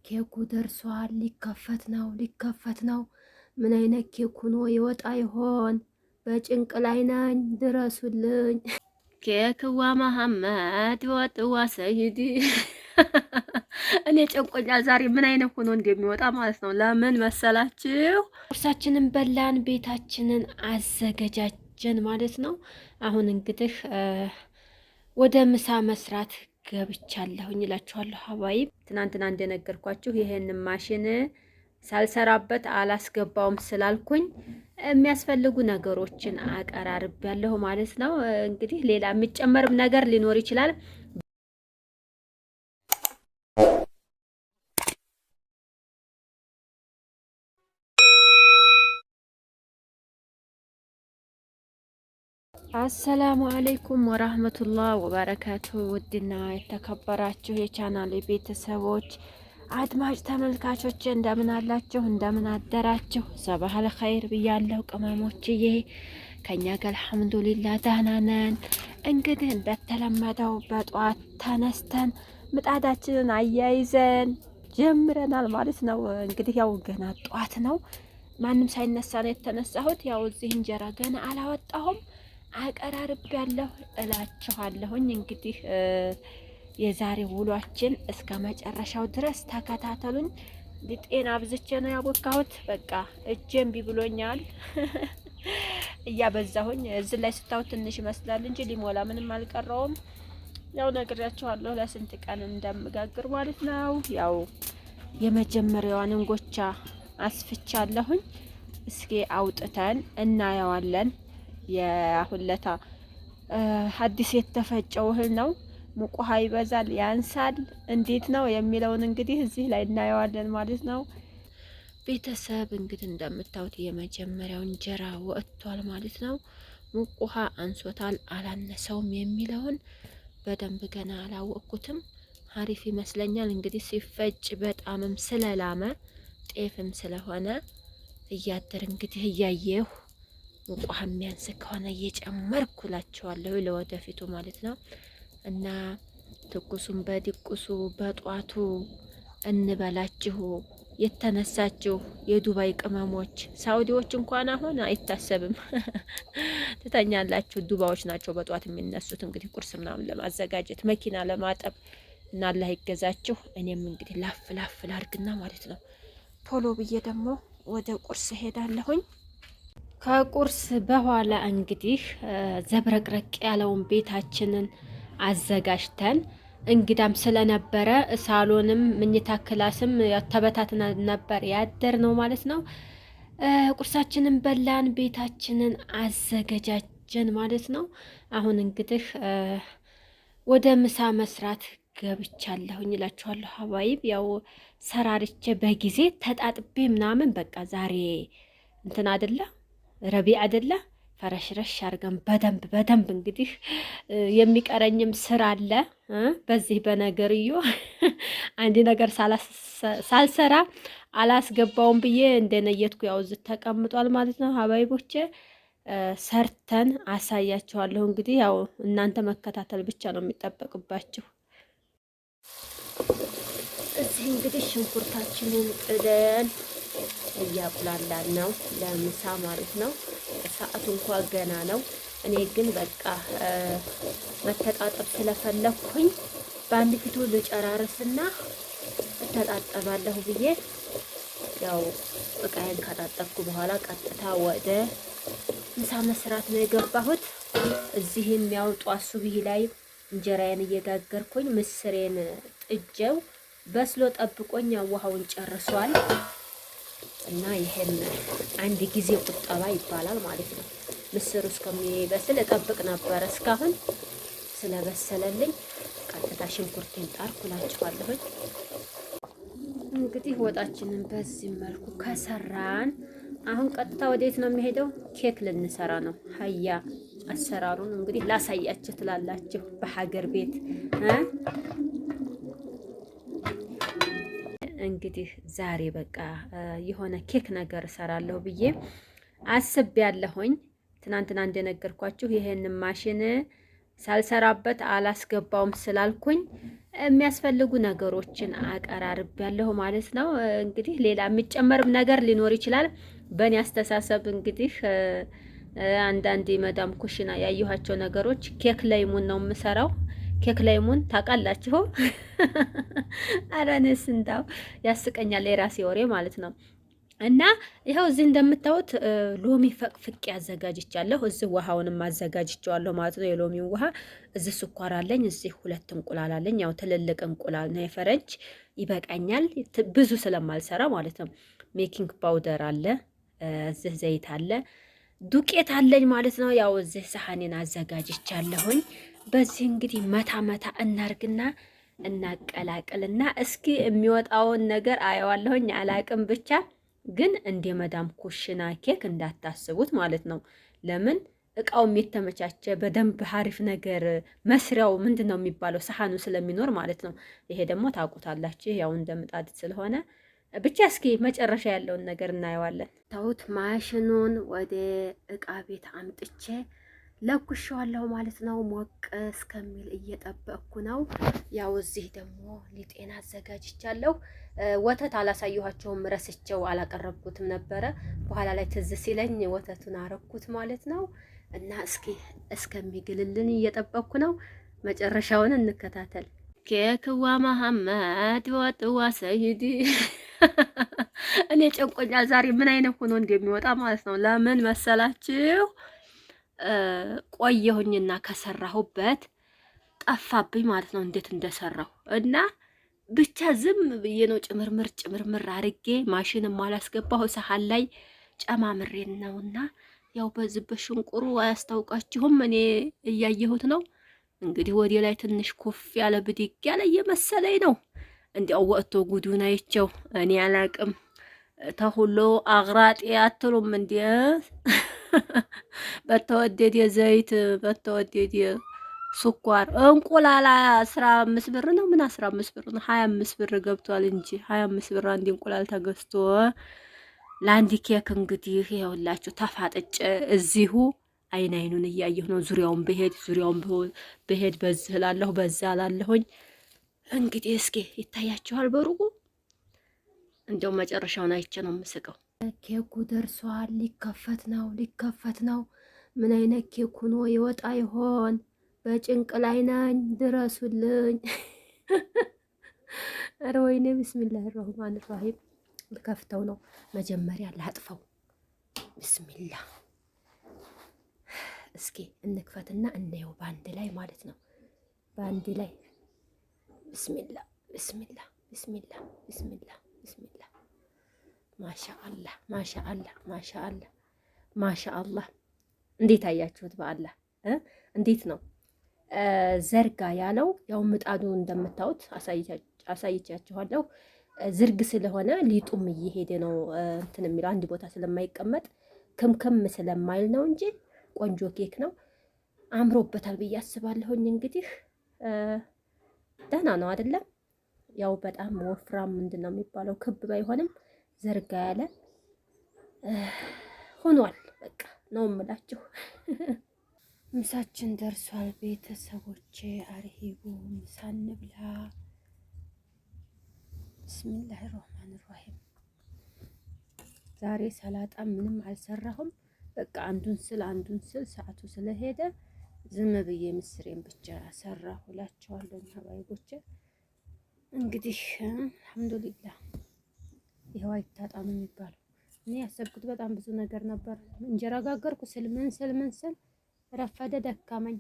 ኬኩ ደርሷል። ሊከፈት ነው። ምን አይነት ኬክ ሆኖ ይወጣ ይሆን? በጭንቅ ላይ ነኝ፣ ድረሱልኝ። ኬክዋ መሐመድ ወጥዋ ሰይዲ እኔ ጨንቆኛል ዛሬ ምን አይነት ሆኖ እንደሚወጣ ማለት ነው። ለምን መሰላችሁ? ቁርሳችንን በላን፣ ቤታችንን አዘገጃጀን ማለት ነው። አሁን እንግዲህ ወደ ምሳ መስራት ገብቻለሁኝ እላችኋለሁ። ሀባይብ ትናንትና እንደነገርኳችሁ ይሄንን ማሽን ሳልሰራበት አላስገባውም ስላልኩኝ የሚያስፈልጉ ነገሮችን አቀራርቤያለሁ ማለት ነው። እንግዲህ ሌላ የሚጨመርም ነገር ሊኖር ይችላል። አሰላሙ አለይኩም ወራህመቱላህ ወበረካቱ። ውድና የተከበራችሁ የቻናል ቤተሰቦች አድማጭ ተመልካቾች እንደምን አላችሁ? እንደምን አደራችሁ? ሰባህል ኸይር ብያለሁ ቅመሞችዬ። ከኛ ጋር አልሐምዱሊላህ ደህና ነን። እንግዲህ እንደተለመደው በጧት ተነስተን ምጣዳችንን አያይዘን ጀምረናል ማለት ነው። እንግዲህ ያው ገና ጧት ነው፣ ማንም ሳይነሳ ነው የተነሳሁት። ያው እዚህ እንጀራ ገና አላወጣሁም አቀራርብ ያለሁ እላችኋለሁኝ። እንግዲህ የዛሬ ውሏችን እስከ መጨረሻው ድረስ ተከታተሉኝ። ጤና አብዝቼ ነው ያቦካሁት። በቃ እጄም ቢብሎኛል እያበዛሁኝ። እዚህ ላይ ስታዩት ትንሽ ይመስላል እንጂ ሊሞላ ምንም አልቀረውም። ያው ነግሬያችኋለሁ ለስንት ቀን እንደምጋግር ማለት ነው። ያው የመጀመሪያዋን እንጎቻ አስፍቻለሁኝ። እስኪ አውጥተን እናየዋለን። የሁለታ ሐዲስ የተፈጨው እህል ነው። ሙቅ ውሃ ይበዛል ያንሳል፣ እንዴት ነው የሚለውን እንግዲህ እዚህ ላይ እናየዋለን ማለት ነው። ቤተሰብ እንግዲህ እንደምታዩት የመጀመሪያው እንጀራ ወጥቷል ማለት ነው። ሙቅ ውሃ አንሶታል አላነሰውም የሚለውን በደንብ ገና አላወቅኩትም። አሪፍ ይመስለኛል። እንግዲህ ሲፈጭ በጣምም ስለላመ ጤፍም ስለሆነ እያደር እንግዲህ እያየሁ ውሃ የሚያንስ ከሆነ እየጨመርኩ እላቸዋለሁ ለወደፊቱ ማለት ነው። እና ትኩሱን በድቁሱ በጧቱ እንበላችሁ የተነሳችሁ የዱባይ ቅመሞች። ሳውዲዎች እንኳን አሁን አይታሰብም ትተኛላችሁ። ዱባዮች ናቸው በጧት የሚነሱት እንግዲህ ቁርስ ምናምን ለማዘጋጀት መኪና ለማጠብ እና አላህ ይገዛችሁ። እኔም እንግዲህ ላፍ ላፍ ላርግና ማለት ነው ቶሎ ብዬ ደግሞ ወደ ቁርስ ሄዳለሁኝ። ከቁርስ በኋላ እንግዲህ ዘብረቅረቅ ያለውን ቤታችንን አዘጋጅተን እንግዳም ስለነበረ ሳሎንም ምኝታ ክላስም ተበታትና ነበር ያደር ነው ማለት ነው። ቁርሳችንን በላን፣ ቤታችንን አዘገጃጀን ማለት ነው። አሁን እንግዲህ ወደ ምሳ መስራት ገብቻለሁኝ እላችኋለሁ ሀባይብ። ያው ሰራርቼ በጊዜ ተጣጥቤ ምናምን በቃ ዛሬ እንትን አይደለ ረቢ አይደለ ፈረሽረሽ አድርገን በደንብ እንግዲህ የሚቀረኝም ስራ አለ። በዚህ በነገርዮ አንድ ነገር ሳልሰራ አላስገባውም ብዬ እንደነየትኩ ያው እዚህ ተቀምጧል ማለት ነው ሀባይቦቼ። ሰርተን አሳያችኋለሁ። እንግዲህ ያው እናንተ መከታተል ብቻ ነው የሚጠበቅባችሁ። እዚህ እንግዲህ ሽንኩርታችንን ጥደን እያቁላላን ነው ለምሳ ማለት ነው። ሰዓቱ እንኳን ገና ነው። እኔ ግን በቃ መተጣጠብ ስለፈለኩኝ በአንድ ፊቱ ልጨራርስና እተጣጠባለሁ ብዬ ያው እቃዬን ካጣጠብኩ በኋላ ቀጥታ ወደ ምሳ መስራት ነው የገባሁት። እዚህም ያው ጧት ሱብሂ ላይ እንጀራዬን እየጋገርኩኝ ምስሬን ጥጀው በስሎ ጠብቆኝ ውሃውን ጨርሷል። እና ይሄን አንድ ጊዜ ቁጠባ ይባላል ማለት ነው። ምስሩ እስከሚበስል እጠብቅ ነበር። እስካሁን ስለበሰለልኝ ቀጥታ ሽንኩርቴን ጣርኩ እላችኋለሁኝ። እንግዲህ ወጣችንን በዚህ መልኩ ከሰራን አሁን ቀጥታ ወዴት ነው የሚሄደው? ኬክ ልንሰራ ነው። ሀያ አሰራሩን እንግዲህ ላሳያችሁ ትላላችሁ በሀገር ቤት እንግዲህ ዛሬ በቃ የሆነ ኬክ ነገር እሰራለሁ ብዬ አስቤያለሁኝ። ትናንትና እንደነገርኳችሁ ይሄንን ማሽን ሳልሰራበት አላስገባውም ስላልኩኝ የሚያስፈልጉ ነገሮችን አቀራርብ ያለሁ ማለት ነው። እንግዲህ ሌላ የሚጨመርም ነገር ሊኖር ይችላል። በእኔ አስተሳሰብ እንግዲህ አንዳንድ መዳም ኩሽና ያየኋቸው ነገሮች ኬክ ላይሙን ነው የምሰራው። ኬክ ላይሙን ታውቃላችሁ? ኧረ እኔስ እንዳው ያስቀኛል የራሴ ወሬ ማለት ነው። እና ይኸው እዚህ እንደምታዩት ሎሚ ፈቅፍቄ አዘጋጅቻለሁ። እዚህ ውሃውንም አዘጋጅቼዋለሁ ማለት ነው። የሎሚው ውሃ እዚህ ስኳር አለኝ። እዚህ 2 እንቁላል አለኝ። ያው ትልልቅ እንቁላል ነው የፈረንጅ ይበቃኛል፣ ብዙ ስለማልሰራ ማለት ነው። ሜኪንግ ፓውደር አለ፣ እዚህ ዘይት አለ፣ ዱቄት አለኝ ማለት ነው። ያው እዚህ ሰሃኔን አዘጋጅቻለሁኝ። በዚህ እንግዲህ መታ መታ እናርግና እናቀላቅልና እስኪ የሚወጣውን ነገር አየዋለሁኝ። አላቅም ብቻ ግን እንደ መዳም ኩሽና ኬክ እንዳታስቡት ማለት ነው። ለምን እቃውም የተመቻቸ በደንብ ሀሪፍ ነገር መስሪያው ምንድን ነው የሚባለው ሰሃኑ ስለሚኖር ማለት ነው። ይሄ ደግሞ ታውቁታላችሁ ያው እንደ ምጣድ ስለሆነ ብቻ እስኪ መጨረሻ ያለውን ነገር እናየዋለን። ታውት ማሽኑን ወደ እቃ ቤት አምጥቼ ለኩሼዋለሁ ማለት ነው። ሞቅ እስከሚል እየጠበቅኩ ነው። ያው እዚህ ደግሞ ሊጤን አዘጋጅቻለሁ። ወተት አላሳየኋቸውም፣ ረስቸው አላቀረብኩትም ነበረ። በኋላ ላይ ትዝ ሲለኝ ወተቱን አረኩት ማለት ነው። እና እስኪ እስከሚግልልን እየጠበቅኩ ነው። መጨረሻውን እንከታተል። ኬክዋ መሐመድ ወጥዋ ሰይዲ እኔ ጨንቆኛል ዛሬ ምን አይነት ሆኖ እንደሚወጣ ማለት ነው። ለምን መሰላችሁ? ቆየሁኝና ከሰራሁበት ጠፋብኝ ማለት ነው። እንዴት እንደሰራሁ እና ብቻ ዝም ብዬ ነው ጭምርምር አርጌ ማሽንም አላስገባሁ ሰሃን ላይ ጨማምሬን ነውና ያው በዚህ በሽንቁሩ አያስታውቃችሁም። እኔ እያየሁት ነው እንግዲህ ወዲ ላይ ትንሽ ኮፍ ያለ ብድግ ያለ እየመሰለኝ ነው። እንዲያው ወጥቶ ጉዱን አይቸው እኔ አላቅም። ተሁሎ አግራጤ አትሉም እንዴ? በተወደደ ዘይት በተወደደ ስኳር እንቁላል 15 ብር ነው። ምን 15 ብር ነው? 25 ብር ገብቷል እንጂ 25 ብር አንድ እንቁላል ተገዝቶ ለአንድ ኬክ እንግዲህ ይኸውላችሁ ተፋጥጬ እዚሁ አይኑን እያየሁ ነው። ዙሪያውን በሄድ በዚህ እላለሁ በዛ እላለሁኝ። እንግዲህ እስኪ ይታያችኋል በሩቁ። እንደው መጨረሻውን አይቼ ነው የምስቀው። ኬኩ ደርሷል። ሊከፈት ነው። ምን አይነት ኬክ ሆኖ ይወጣ ይሆን? በጭንቅ ላይ ነኝ፣ ድረሱልኝ። ኧረ ወይኔ ቢስሚላህ ረህማን ራሂም። ልከፍተው ነው። መጀመሪያ ላጥፈው። ቢስሚላ እስኪ እንክፈትና እናየው በአንድ ላይ ማለት ነው። በአንድ ላይ ቢስሚላ ቢስሚላ ቢስሚላ ቢስሚላ ቢስሚላ። ማሻአላህ ማሻአላህ ማሻአላህ ማሻአላህ። እንዴት አያችሁት? በአላህ እንዴት ነው ዘርጋ ያለው? ያው ምጣዱ እንደምታዩት አሳይቻችኋለሁ። ዝርግ ስለሆነ ሊጡም እየሄደ ነው እንትን የሚለው አንድ ቦታ ስለማይቀመጥ ክምክም ስለማይል ነው እንጂ ቆንጆ ኬክ ነው። አምሮበታል ብዬ አስባለሁኝ። እንግዲህ ደህና ነው አይደለም? ያው በጣም ወፍራም ምንድን ነው የሚባለው ክብ ባይሆንም ዘርጋ ያለ ሆኗል። በቃ ነው የምላችሁ። ምሳችን ደርሷል ቤተሰቦቼ። አርሂቡ ምሳ እንብላ። ብስሚላህ ራህማን ራሂም። ዛሬ ሰላጣ ምንም አልሰራሁም። በቃ አንዱን ስል ሰዓቱ ስለሄደ ዝም ብዬ ምስሬን ብቻ ሰራሁ እላቸዋለሁ። ሀባይቦቼ እንግዲህ አልሐምዱሊላህ ይኸው አይታጣም የሚባለው። እኔ ያሰብኩት በጣም ብዙ ነገር ነበር። እንጀራ ጋገርኩ ስል ምን ስል ረፈደ፣ ደካመኝ።